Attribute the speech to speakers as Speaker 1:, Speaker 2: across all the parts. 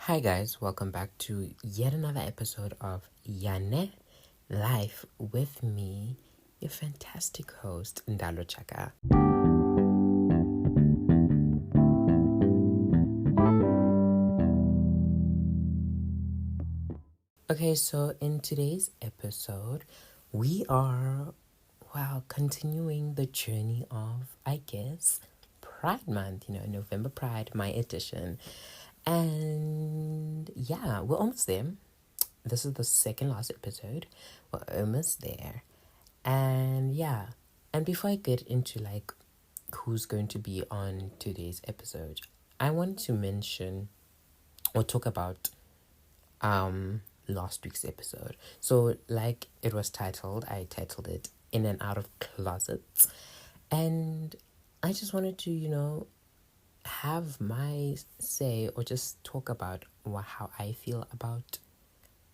Speaker 1: Hi guys, welcome back to yet another episode of Yane Life with me, your fantastic host, Ndalo Chaka. Okay, so in today's episode, we are, continuing the journey of, I guess, Pride Month, November Pride, my edition. And yeah, we're almost there. This is the second last episode. We're almost there. And yeah, and before I get into who's going to be on today's episode, I want to mention or talk about last week's episode. So like it was titled, I titled it In and Out of Closets. And I just wanted to, have my say or just talk about how I feel about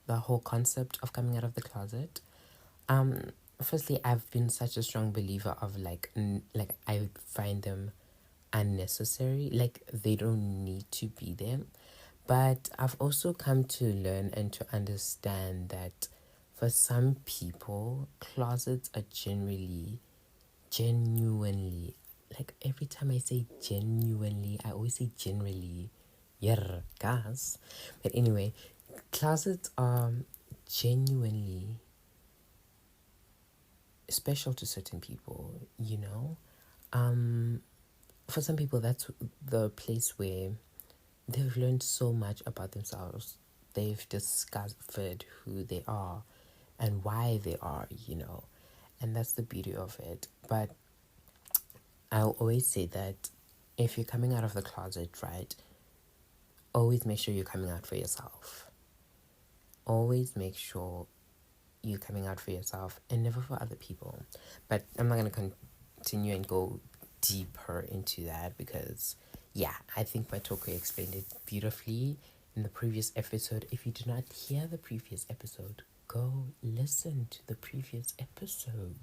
Speaker 1: the whole concept of coming out of the closet. Firstly, I've been such a strong believer of like I would find them unnecessary, like they don't need to be there. But I've also come to learn and to understand that for some people, closets are genuinely, like every time I say genuinely, I always say generally. Yeah, gas. But anyway, closets are genuinely special to certain people. For some people, that's the place where they've learned so much about themselves. They've discovered who they are and why they are. And that's the beauty of it. But I'll always say that if you're coming out of the closet, right, always make sure you're coming out for yourself. Always make sure you're coming out for yourself and never for other people. But I'm not going to continue and go deeper into that because, yeah, I think my Toko explained it beautifully in the previous episode. If you did not hear the previous episode, go listen to the previous episode.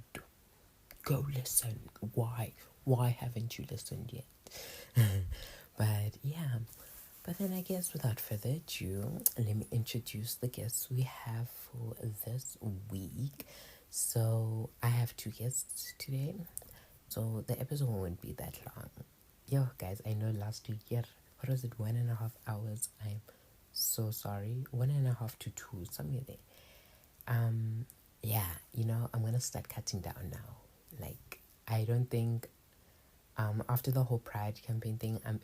Speaker 1: Go listen. Why? Why haven't you listened yet? But yeah. But then I guess without further ado, let me introduce the guests we have for this week. So I have two guests today. So the episode won't be that long. Yo, guys, I know last week, what was it, 1.5 hours? I'm so sorry. 1.5 to 2, somewhere there. Yeah, I'm gonna start cutting down now. Like, I don't think, after the whole Pride campaign thing, I'm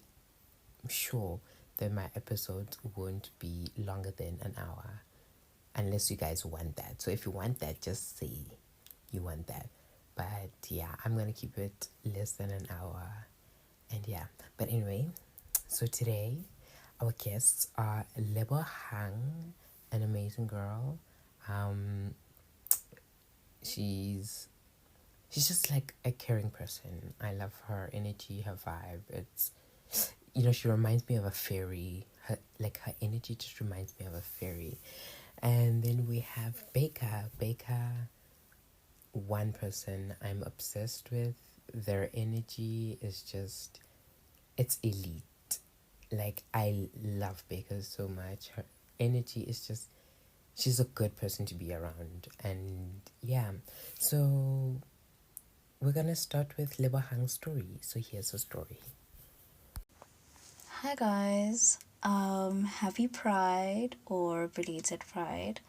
Speaker 1: sure that my episodes won't be longer than an hour. Unless you guys want that. So if you want that, just say you want that. But yeah, I'm gonna keep it less than an hour. And yeah, but anyway, so today our guests are Lebohang, an amazing girl. She's just like a caring person. I love her energy, her vibe. It's she reminds me of a fairy. Her energy just reminds me of a fairy. And then we have Baker. Baker, one person I'm obsessed with. Their energy is just, it's elite. Like, I love Baker so much. Her energy is just, she's a good person to be around. And yeah, so we're gonna start with Lebohang's story. So here's her story.
Speaker 2: Hi guys, happy Pride or belated Pride.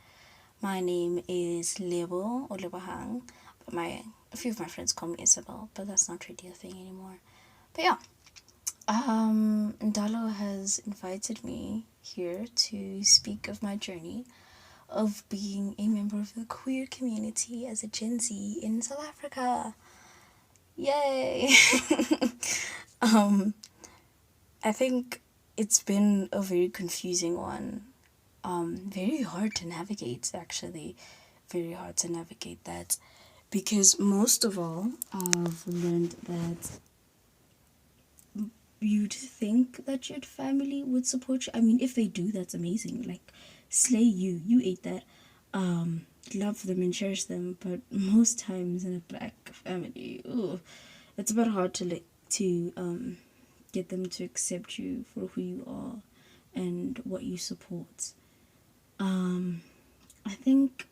Speaker 2: My name is Lebo or Lebohang, but a few of my friends call me Isabel, but that's not really a thing anymore. But yeah, Ndalo has invited me here to speak of my journey of being a member of the queer community as a Gen Z in South Africa. Yay! I think it's been a very confusing one. Very hard to navigate, actually. Very hard to navigate that. Because most of all, I've learned that you'd think that your family would support you. I mean, if they do, that's amazing. Like, slay you. You ate that. Love them and cherish them. But most times in a black family, it's a bit hard to get them to accept you for who you are and what you support. I think,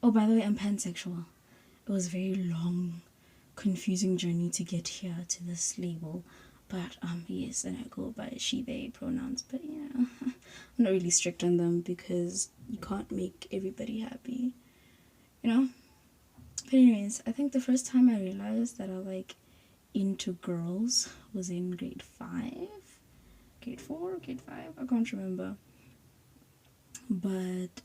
Speaker 2: oh, by the way, I'm pansexual. It was a very long, confusing journey to get here to this label. But yes, and I go by she, they pronouns. But yeah, I'm not really strict on them because you can't make everybody happy, you know? But anyways, I think the first time I realized that I like into girls was in grade 5, grade 4, grade 5, I can't remember. But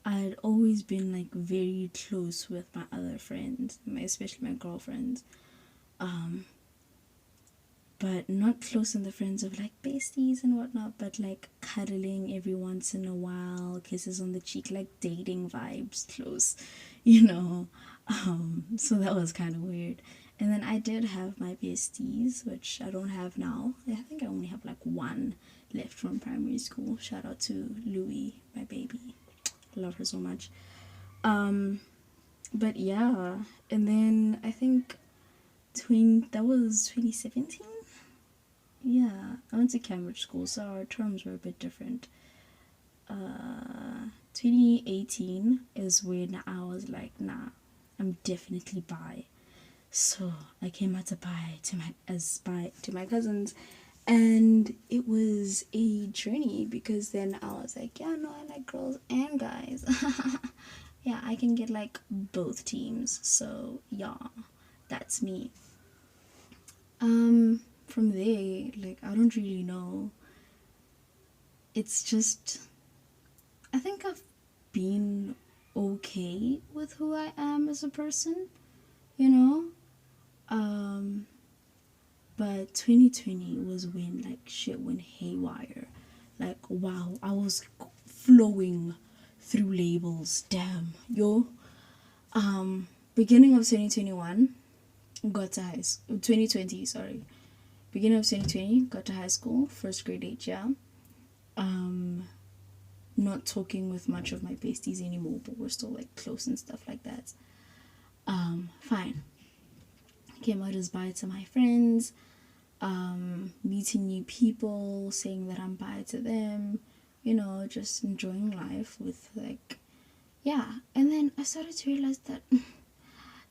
Speaker 2: I'd always been like very close with my other friends, especially my girlfriends. Um, but not close in the friends of like besties and whatnot, but like cuddling every once in a while, kisses on the cheek, like dating vibes, close, you know. So that was kind of weird. And then I did have my besties, which I don't have now. I think I only have like one left from primary school. Shout out to Louie, my baby. Love her so much. Um, but yeah, and then I think that was 2017. Yeah, I went to Cambridge school, so our terms were a bit different. 2018 is when I was like, nah, I'm definitely bi. So I came out to bi to my cousins, and it was a journey because then I was like, yeah, no, I like girls and guys. Yeah, I can get like both teams. So yeah, that's me. From there, like I don't really know. It's just I think I've been okay with who I am as a person, you know? Um but 2020 was when like shit went haywire. Like wow, I was flowing through labels. Damn, yo. Beginning of 2021 got to high school. 2020, sorry. Beginning of 2020 got to high school, first grade age, yeah. Um Not talking with much of my besties anymore, but we're still like close and stuff like that. Fine. Came out as bi to my friends, meeting new people, saying that I'm bi to them, just enjoying life with like, yeah. And then I started to realize that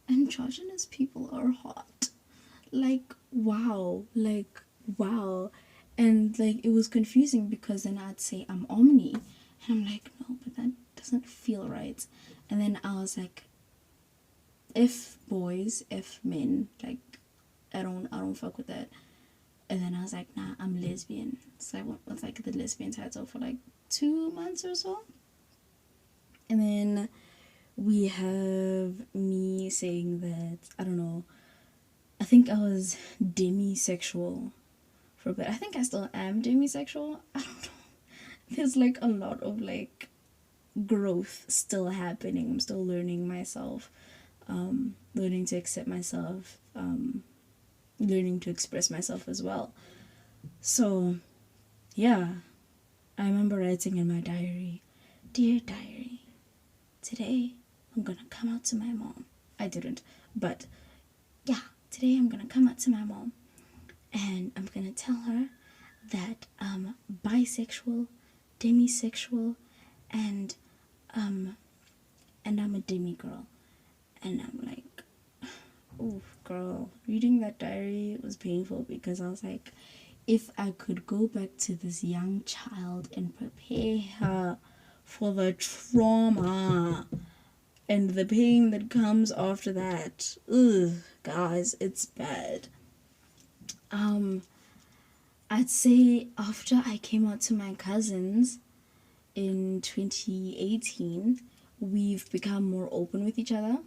Speaker 2: androgynous people are hot. Like, wow. Like, wow. And like, it was confusing because then I'd say I'm omni. And I'm like, no, but that doesn't feel right. And then I was like, if boys, if men, like, I don't fuck with that. And then I was like, nah, I'm lesbian. So I went with like the lesbian title for like 2 months or so. And then we have me saying that, I don't know, I think I was demisexual for a bit. I think I still am demisexual. I don't know. There's like a lot of like growth still happening. I'm still learning myself, learning to accept myself, learning to express myself as well. So, yeah, I remember writing in my diary, Dear Diary, today I'm gonna come out to my mom. I didn't, but yeah, today I'm gonna come out to my mom and I'm gonna tell her that I'm bisexual, demisexual, and I'm a demi girl. And I'm like, oh, girl, reading that diary was painful because I was like, if I could go back to this young child and prepare her for the trauma and the pain that comes after that, ugh, guys, it's bad. I'd say after I came out to my cousins in 2018, we've become more open with each other.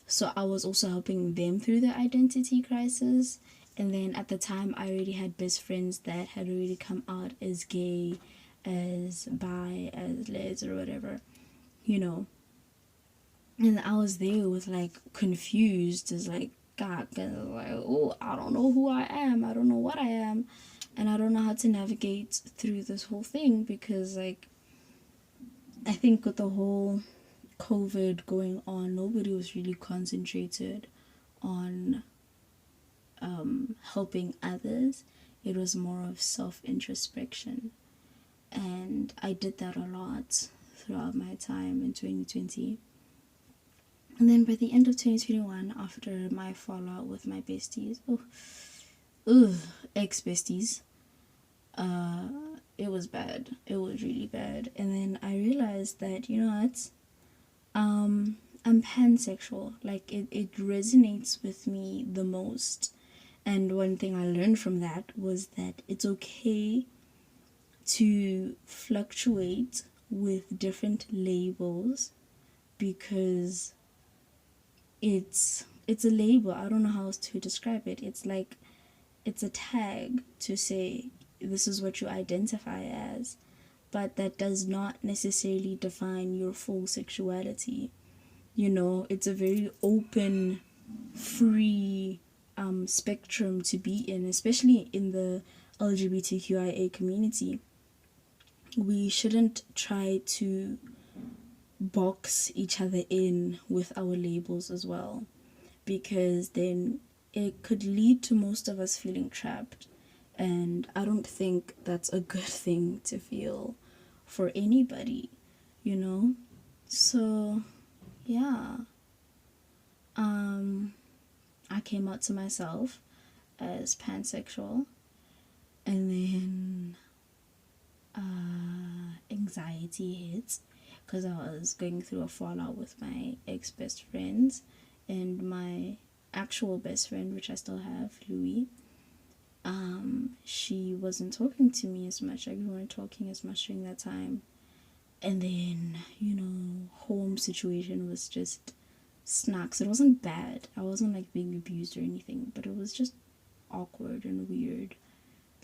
Speaker 2: So I was also helping them through their identity crisis. And then at the time, I already had best friends that had already come out as gay, as bi, as les, or whatever, you know. And I was there with like confused as like, God, like, oh, I don't know who I am. I don't know what I am. And I don't know how to navigate through this whole thing because, like, I think with the whole COVID going on, nobody was really concentrated on helping others. It was more of self introspection. And I did that a lot throughout my time in 2020. And then by the end of 2021, after my fallout with my besties, ex besties, it was bad. It was really bad. And then I realized that, you know what? I'm pansexual. Like, it resonates with me the most. And one thing I learned from that was that it's okay to fluctuate with different labels, because it's a label. I don't know how else to describe it. It's like it's a tag to say this is what you identify as, but that does not necessarily define your full sexuality. You know, it's a very open, free spectrum to be in, especially in the LGBTQIA community. We shouldn't try to box each other in with our labels as well, because then it could lead to most of us feeling trapped. And I don't think that's a good thing to feel for anybody, you know? So, yeah. I came out to myself as pansexual, and then anxiety hit because I was going through a fallout with my ex best friends and my actual best friend, which I still have, Louis. She wasn't talking to me as much. Like, we weren't talking as much during that time. And then, you know, home situation was just snacks. It wasn't bad. I wasn't like being abused or anything, but it was just awkward and weird.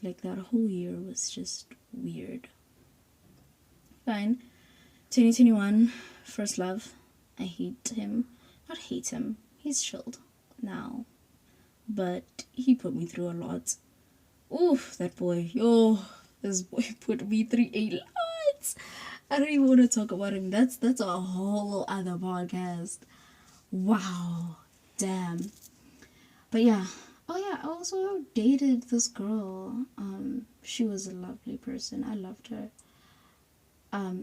Speaker 2: Like, that whole year was just weird. Fine. 2021, first love. I hate him. Not hate him. He's chilled now. But he put me through a lot. Oof, that boy. Yo, this boy put me through a lot. I don't even want to talk about him. That's a whole other podcast. Wow. Damn. But yeah. Oh yeah, I also dated this girl. She was a lovely person. I loved her.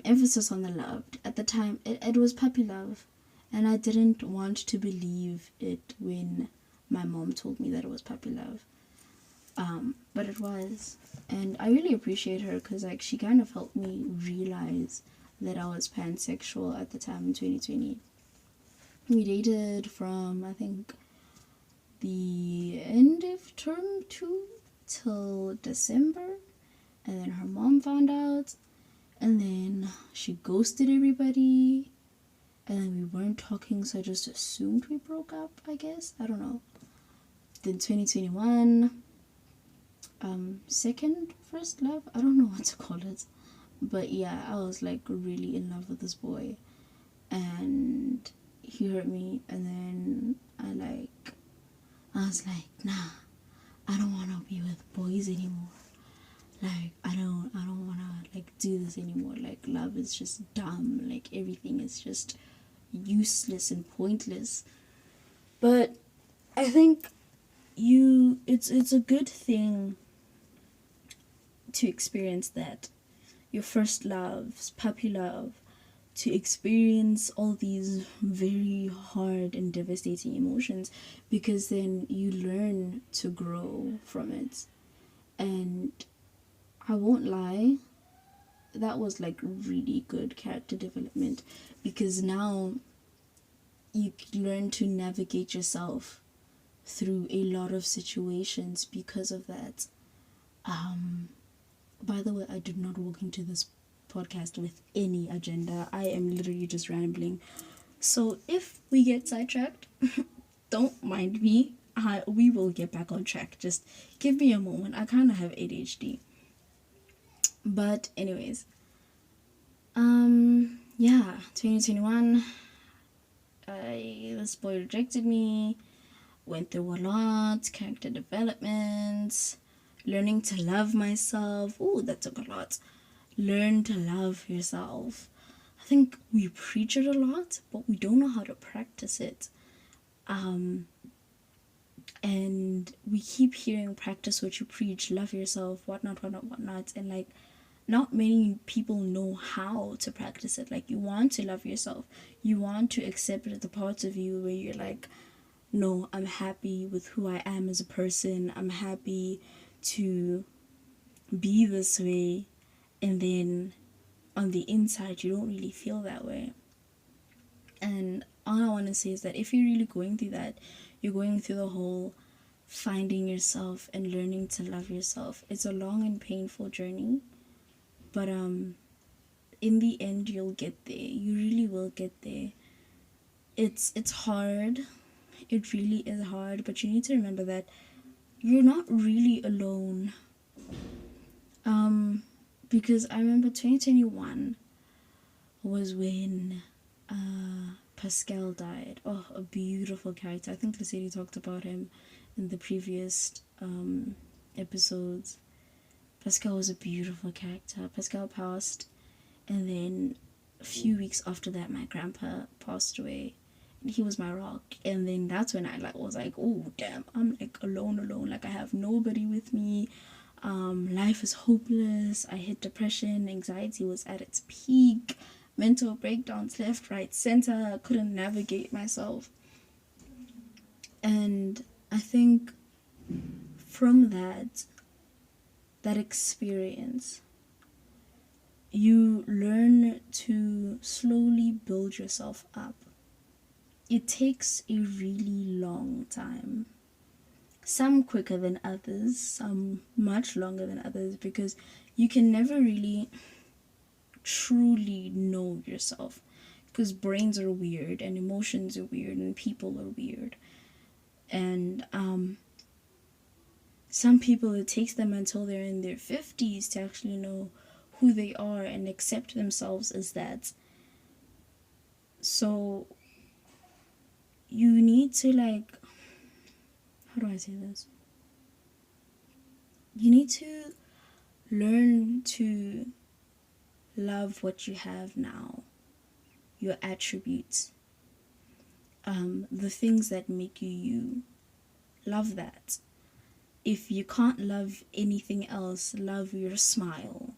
Speaker 2: Emphasis on the loved. At the time, it was puppy love. And I didn't want to believe it when my mom told me that it was puppy love. But it was. And I really appreciate her because, like, she kind of helped me realize that I was pansexual at the time in 2020. We dated from, I think, the end of term 2 till December. And then her mom found out. And then she ghosted everybody. And then we weren't talking, so I just assumed we broke up, I guess. I don't know. Then 2021, second first love, I don't know what to call it, but yeah, I was like really in love with this boy, and he hurt me. And then I was like, nah, I don't want to be with boys anymore. Like, I don't want to like do this anymore. Like, love is just dumb. Like, everything is just useless and pointless. But I think it's a good thing to experience that, your first loves, puppy love, to experience all these very hard and devastating emotions, because then you learn to grow from it. And I won't lie, that was like really good character development, because now you learn to navigate yourself through a lot of situations because of that. By the way, I did not walk into this podcast with any agenda. I am literally just rambling. So if we get sidetracked, don't mind me. We will get back on track. Just give me a moment. I kind of have ADHD. But anyways, yeah, 2021. This boy rejected me. Went through a lot. Character development. Learning to love myself. Oh, that took a lot. Learn to love yourself. I think we preach it a lot, but we don't know how to practice it. And we keep hearing practice what you preach, love yourself, whatnot. And like, not many people know how to practice it. Like, you want to love yourself, you want to accept the parts of you where you're like, no, I'm happy with who I am as a person, I'm happy to be this way, and then on the inside you don't really feel that way. And all I want to say is that if you're really going through that, you're going through the whole finding yourself and learning to love yourself. It's a long and painful journey, but in the end you'll get there. You really will get there. It's hard. It really is hard, but you need to remember that you're not really alone. Because I remember 2021 was when Pascal died. Oh, a beautiful character. I think Leslie talked about him in the previous episodes. Pascal was a beautiful character. Pascal passed, and then a few weeks after that, my grandpa passed away. And he was my rock. And then that's when I was like, oh damn, I'm like alone. Like, I have nobody with me. Life is hopeless. I hit depression. Anxiety was at its peak. Mental breakdowns left, right, center. I couldn't navigate myself. And I think from that experience, you learn to slowly build yourself up. It takes a really long time. Some quicker than others, some much longer than others, because you can never really truly know yourself, because brains are weird and emotions are weird and people are weird. And some people, it takes them until they're in their 50s to actually know who they are and accept themselves as that. So you need to, like, how do I say this? You need to learn to love what you have now, your attributes, the things that make you you. Love that. If you can't love anything else, love your smile.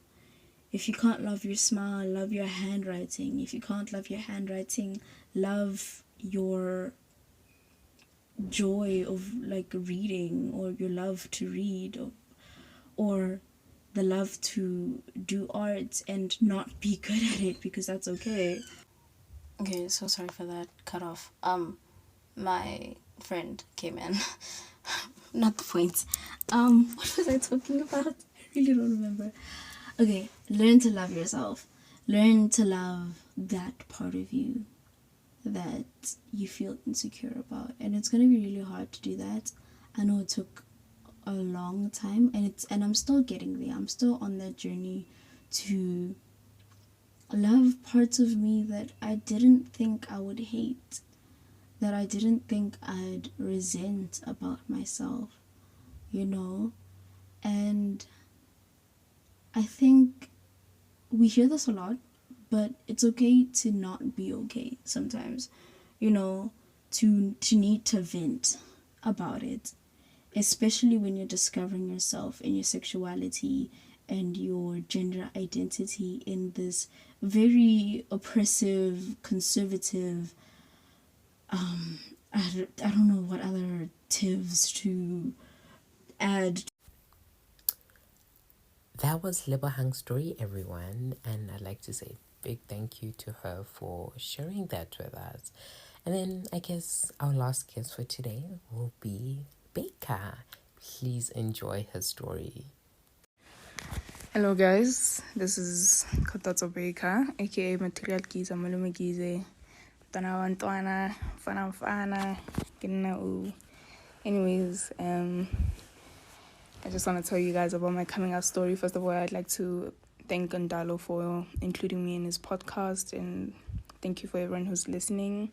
Speaker 2: If you can't love your smile, love your handwriting. If you can't love your handwriting, love your joy of, like, reading, or your love to read, or the love to do art and not be good at it, because that's okay. Okay, so sorry for that cut off. My friend came in. Not the point. What was I talking about? I really don't remember. Okay, learn to love yourself. Learn to love that part of you that you feel insecure about. And it's gonna be really hard to do that. I know it took a long time, and I'm still getting there. I'm still on that journey to love parts of me that I didn't think I would hate, that I didn't think I'd resent about myself, you know? And I think we hear this a lot, but it's okay to not be okay sometimes, you know, to need to vent about it, especially when you're discovering yourself and your sexuality and your gender identity in this very oppressive, conservative, I don't know what other tivs to add.
Speaker 1: That was Lebohang's story, everyone, and I'd like to say a big thank you to her for sharing that with us. And then I guess our last guest for today will be Baker. Please enjoy her story.
Speaker 3: Hello guys, this is Kgothatso Baker, aka Material Giza Malume Gize, Tana Wantwana, Fana Fana, Ginna. Anyways, I just want to tell you guys about my coming out story. First of all, I'd like to thank Ndalo for including me in his podcast, and thank you for everyone who's listening.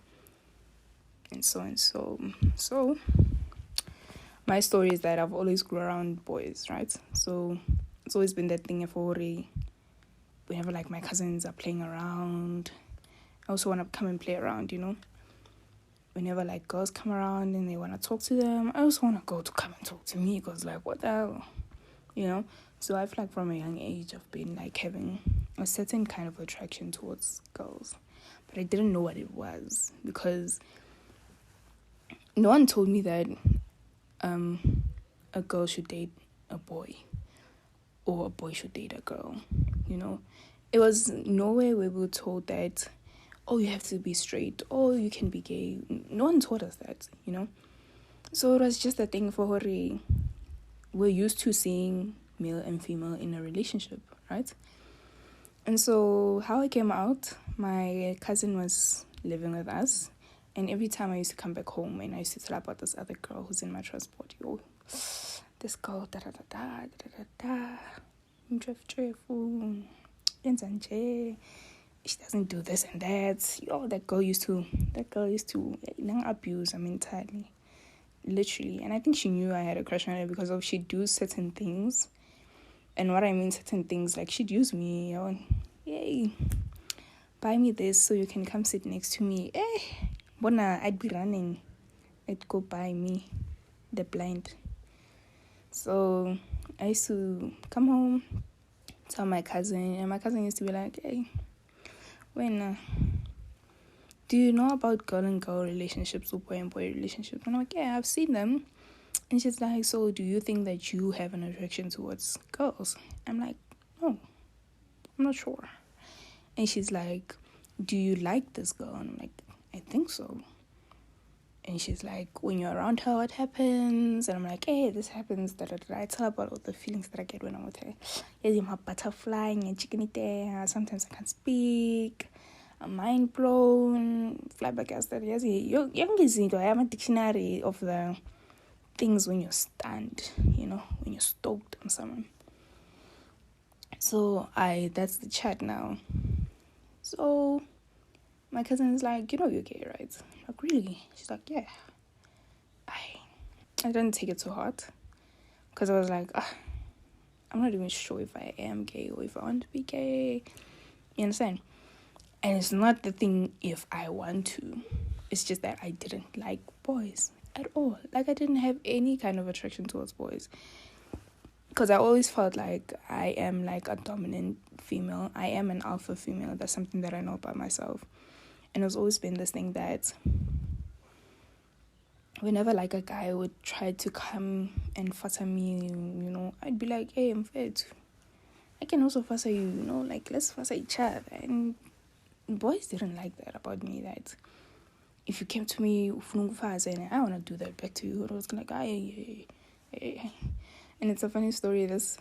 Speaker 3: And so. My story is that I've always grew around boys, right? So it's always been that thing for whenever, like, my cousins are playing around, I also want to come and play around, you know? Whenever, like, girls come around and they want to talk to them, I also want to go to come and talk to me, because, like, what the hell, you know? So I feel like from a young age I've been like having a certain kind of attraction towards girls, but I didn't know what it was because no one told me that a girl should date a boy or a boy should date a girl. It was nowhere where we were told that, oh, you have to be straight, or you can be gay. No one taught us that. So it was just a thing for Hori. We're used to seeing male and female in a relationship, right? And so how I came out, my cousin was living with us, and every time I used to come back home and I used to tell about this other girl who's in my transport, this girl, she doesn't do this and that. That girl used to abuse her mentally, literally. And I think she knew I had a crush on her because of she'd do certain things. And what I mean certain things, like she'd use me, yay, buy me this so you can come sit next to me. Bona, I'd be running. I'd go buy me the blind. So I used to come home, tell my cousin, and my cousin used to be like, hey, when do you know about girl and girl relationships or boy and boy relationships? And I'm like, yeah, I've seen them. And she's like, so do you think that you have an attraction towards girls? I'm like, no, I'm not sure. And she's like, do you like this girl? And I'm like, I think so. And she's like, when you're around her, what happens? And I'm like, hey, this happens. I tell her about all the feelings that I get when I'm with her. I'm a butterfly and chicken. Sometimes I can't speak. I'm mind blown, flabbergasted. Yes, you I have a dictionary of the things when you're stunned, when you're stoked on someone. So that's the chat now. So my cousin is like, you're gay, right? I'm like, really? She's like, yeah. I didn't take it too hard because I was like, I'm not even sure if I am gay or if I want to be gay. You understand? And it's not the thing if I want to. It's just that I didn't like boys at all. Like, I didn't have any kind of attraction towards boys. Because I always felt like I am like a dominant female. I am an alpha female. That's something that I know about myself. And it's always been this thing that whenever like a guy would try to come and fuss me, I'd be like, hey, I'm fit. I can also fuss you, like let's fuss each other. And boys didn't like that about me, that if you came to me and I want to do that back to you, I was like, hey. And it's a funny story. This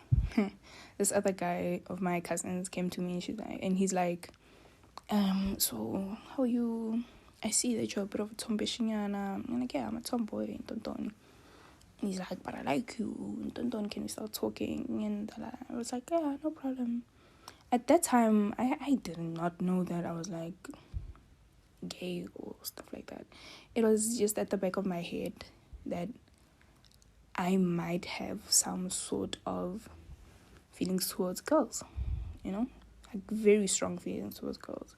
Speaker 3: other guy of my cousins came to me and he's like, so how are you? I see that you're a bit of a tomboy. I'm like, yeah, I'm a tomboy. And he's like, but I like you. Can we start talking? And I was like, yeah, no problem. At that time, I did not know that I was like gay or stuff like that. It was just at the back of my head that I might have some sort of feelings towards girls, like very strong feelings towards girls.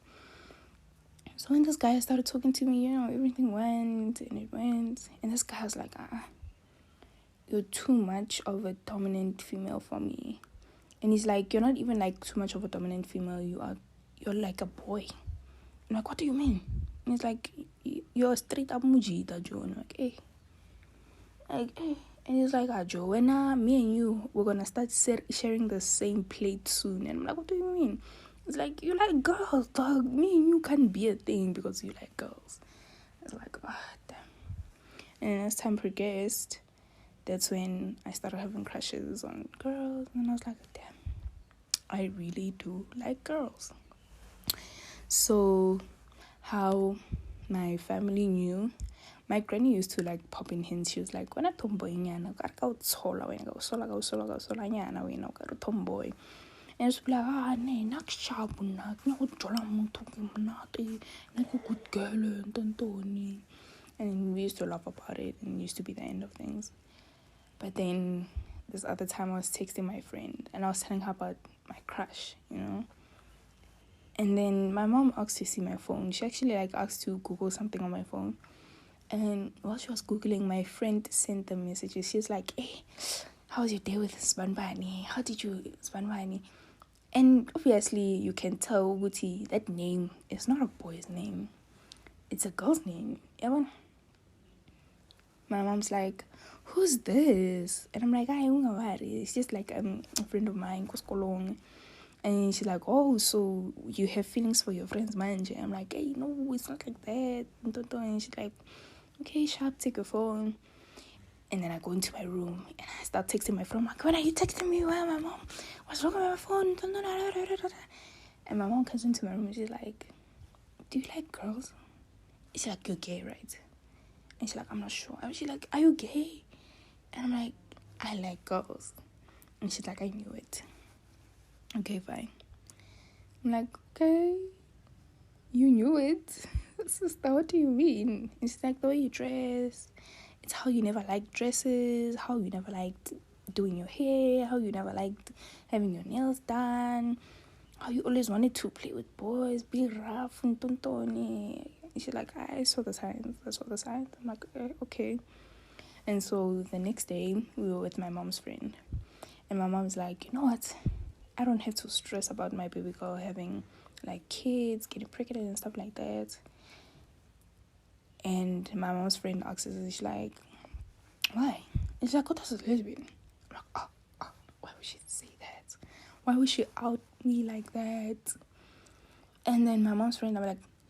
Speaker 3: So when this guy started talking to me, everything went. And this guy was like, you're too much of a dominant female for me. And he's like, you're not even like too much of a dominant female. You're like a boy. I'm like, what do you mean? And he's like, you're straight up mujita, Joe. And I'm like, hey. And he's like, Joe, when me and you, we're going to start sharing the same plate soon. And I'm like, what do you mean? It's like, you like girls, dog. Me and you can't be a thing because you like girls. It's like, damn. And as time progressed, that's when I started having crushes on girls. And I was like, damn, I really do like girls. So how my family knew, my granny used to like pop in hints. She was like, when I tomboy nyana, tomboy. And it's like, good girl, and we used to laugh about it, and it used to be the end of things. But then this other time I was texting my friend, and I was telling her about my crush, And then my mom asked to see my phone. She actually like asked to Google something on my phone. And while she was Googling, my friend sent the messages. She's like, hey, how was your day with Spanbani? How did you Spanbani? And obviously you can tell Guti that name is not a boy's name. It's a girl's name. Yeah, my mom's like, who's this? And I'm like, it's just like a friend of mine, Koskolong. And she's like, oh, so you have feelings for your friends, manje? I'm like, hey, no, it's not like that. And she's like, okay, sharp, take your phone. And then I go into my room and I start texting my friend. I'm like, when are you texting me? Where, my mom? What's wrong with my phone? And my mom comes into my room and she's like, do you like girls? She's like, you're gay, right? And she's like, I'm not sure. And she's like, are you gay? And I'm like, I like girls. And she's like, I knew it. Okay, fine. I'm like, okay, you knew it. Sister, what do you mean? And she's like, the way you dress. It's how you never liked dresses, how you never liked doing your hair, how you never liked having your nails done, how you always wanted to play with boys, be rough and tontoni. And she's like, I saw the signs. I'm like, okay. And so the next day, we were with my mom's friend. And my mom's like, you know what? I don't have to stress about my baby girl having, like, kids, getting pregnant and stuff like that. And my mom's friend asks us, she's like, why? And she's like, Kgothatso's lesbian. I'm like, why would she say that? Why would she out me like that? And then my mom's friend,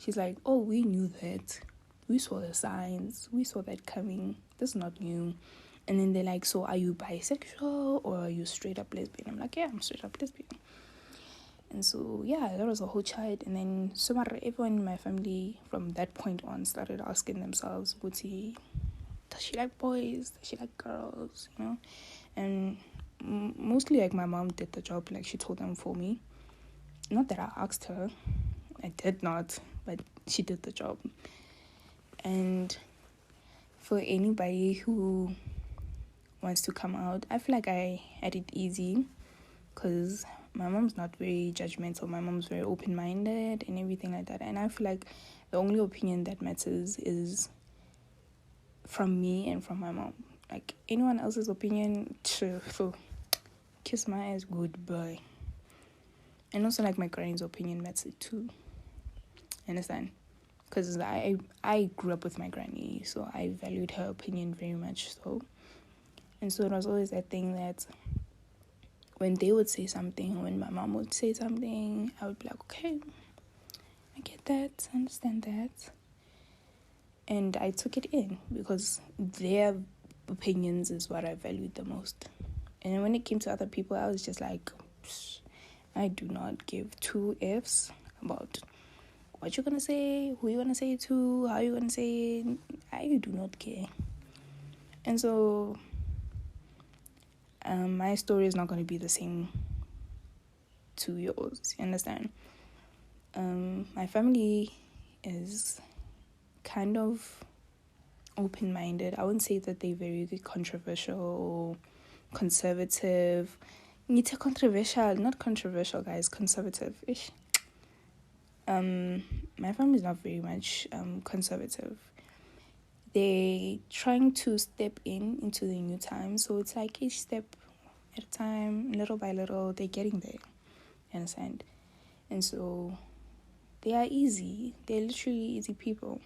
Speaker 3: she's like, oh, we knew that. We saw the signs. We saw that coming. That's not new. And then they're like, so are you bisexual or are you straight up lesbian? I'm like, yeah, I'm straight up lesbian. And so, yeah, that was a whole chat. And then everyone in my family from that point on started asking themselves, does she like boys? Does she like girls? You know? And mostly, like, my mom did the job. Like, she told them for me. Not that I asked her. I did not. But she did the job. And for anybody who wants to come out, I feel like I had it easy. Because my mom's not very judgmental. My mom's very open-minded and everything like that. And I feel like the only opinion that matters is from me and from my mom. Like, anyone else's opinion, kiss my ass goodbye. And also, like, my granny's opinion matters too. Understand? Because I grew up with my granny, so I valued her opinion very much so. And so it was always that thing that when they would say something, when my mom would say something, I would be like, okay, I get that, I understand that. And I took it in because their opinions is what I valued the most. And when it came to other people, I was just like, I do not give two Fs about what you're going to say, who you're going to say it to, how you're going to say it. I do not care. And so my story is not going to be the same to yours, you understand? My family is kind of open-minded. I wouldn't say that they're very controversial or conservative. It's controversial, not controversial, guys. Conservative-ish. My family is not very much conservative. They're trying to step into the new times, so it's like each step at a time, little by little, they're getting there. You understand? And so they are easy. They're literally easy people.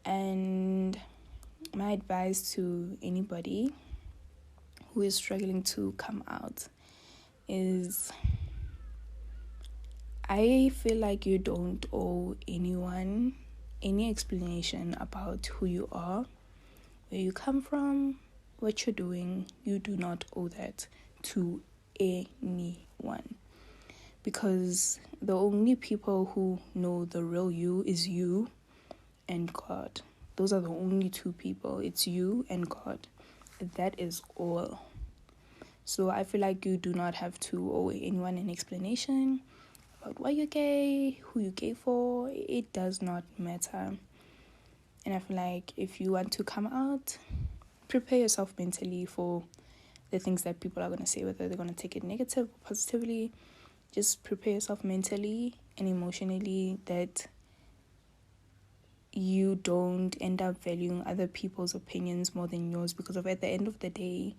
Speaker 3: And my advice to anybody who is struggling to come out is, I feel like you don't owe anyone any explanation about who you are, where you come from, what you're doing. You do not owe that to anyone. Because the only people who know the real you is you and God. Those are the only two people. It's you and God. That is all. So I feel like you do not have to owe anyone an explanation about why you're gay, who you're gay for. It does not matter. And I feel like if you want to come out, prepare yourself mentally for the things that people are going to say, whether they're going to take it negative or positively. Just prepare yourself mentally and emotionally that you don't end up valuing other people's opinions more than yours, because at the end of the day,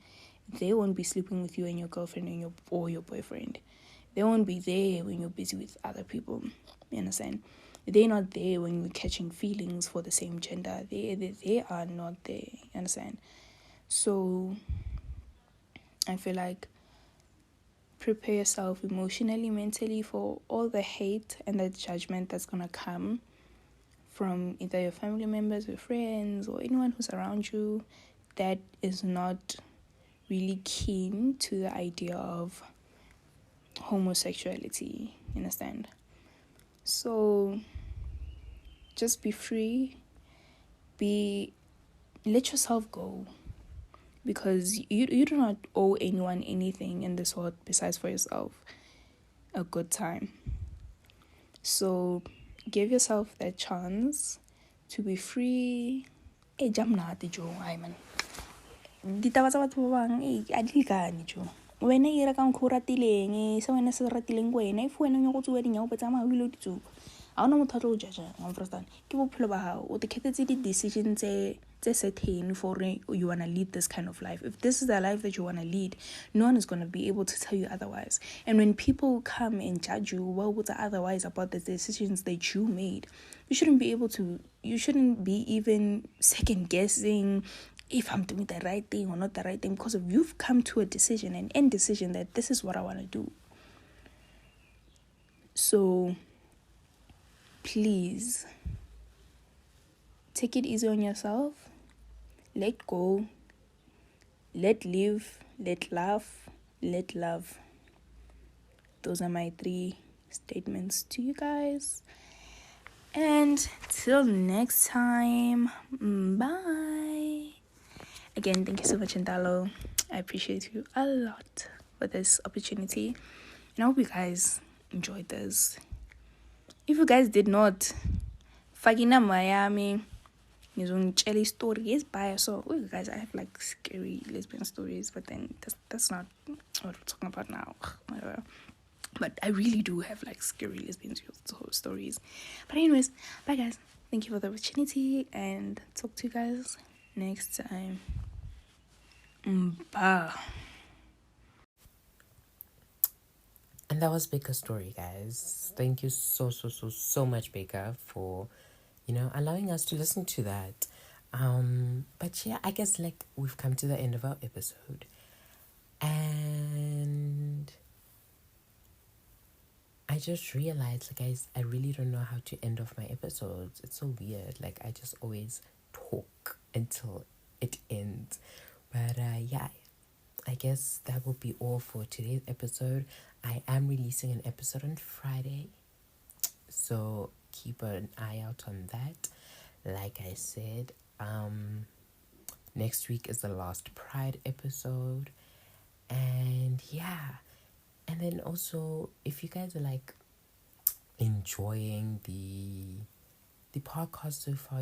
Speaker 3: They won't be sleeping with you and your girlfriend and your boyfriend. They won't be there when you're busy with other people. You understand? They're not there when you're catching feelings for the same gender. They are not there. You understand? So I feel like prepare yourself emotionally, mentally for all the hate and the judgment that's gonna come from either your family members, your friends, or anyone who's around you that is not really keen to the idea of homosexuality. You understand? So just be free, let yourself go, because you do not owe anyone anything in this world besides for yourself a good time. So give yourself that chance to be free. Jamnate jo, ay man. Ditaba tsa batho ba bang a di lekane jo. Wena e ra kang go ratileng se wena se ratileng wena if wena go tsuwa dinyao ba tsamaya ile di tsuwa. A ona motho a tlo judge wa understand ke bophelo ba hao o te khetsetse di decisions tse certain for you want to lead this kind of life. If this is the life that you want to lead, no one is going to be able to tell you otherwise. And when people come and judge you, well, what's otherwise about the decisions that you made, you shouldn't be even second guessing if I'm doing the right thing or not the right thing, because if you've come to a decision, an end decision, that this is what I want to do. So please take it easy on yourself. Let go, let live, let laugh, let love. Those are my 3 statements to you guys. And till next time, bye. Again, thank you so much, Ndalo. I appreciate you a lot for this opportunity. And I hope you guys enjoyed this. If you guys did not, Fagina Miami. Jelly stories by so guys, I have like scary lesbian stories, but then that's not what we're talking about now. But I really do have like scary lesbian stories. But anyways, bye guys. Thank you for the opportunity and talk to you guys next time. Bye.
Speaker 1: And that was Baker's story, guys. Thank you so much, Baker, for allowing us to listen to that. But yeah, I guess like we've come to the end of our episode, and I just realized, like, guys, I really don't know how to end off my episodes. It's so weird. Like, I just always talk until it ends. But yeah, I guess that will be all for today's episode. I am releasing an episode on Friday, so keep an eye out on that. Like I said, next week is the last Pride episode, and yeah, and then also if you guys are like enjoying the podcast so far,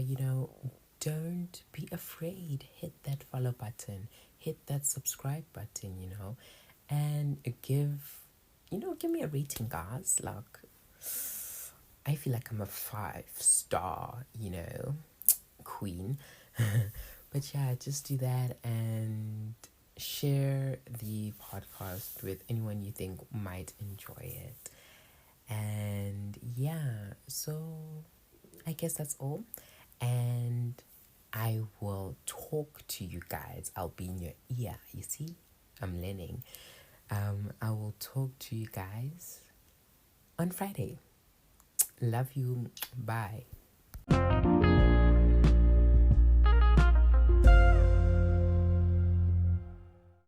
Speaker 1: don't be afraid. Hit that follow button, hit that subscribe button, and give me a rating, guys. Like, I feel like I'm a 5-star, queen. But yeah, just do that and share the podcast with anyone you think might enjoy it. And yeah, so I guess that's all. And I will talk to you guys. I'll be in your ear. You see, I'm learning. I will talk to you guys on Friday. Love you. Bye.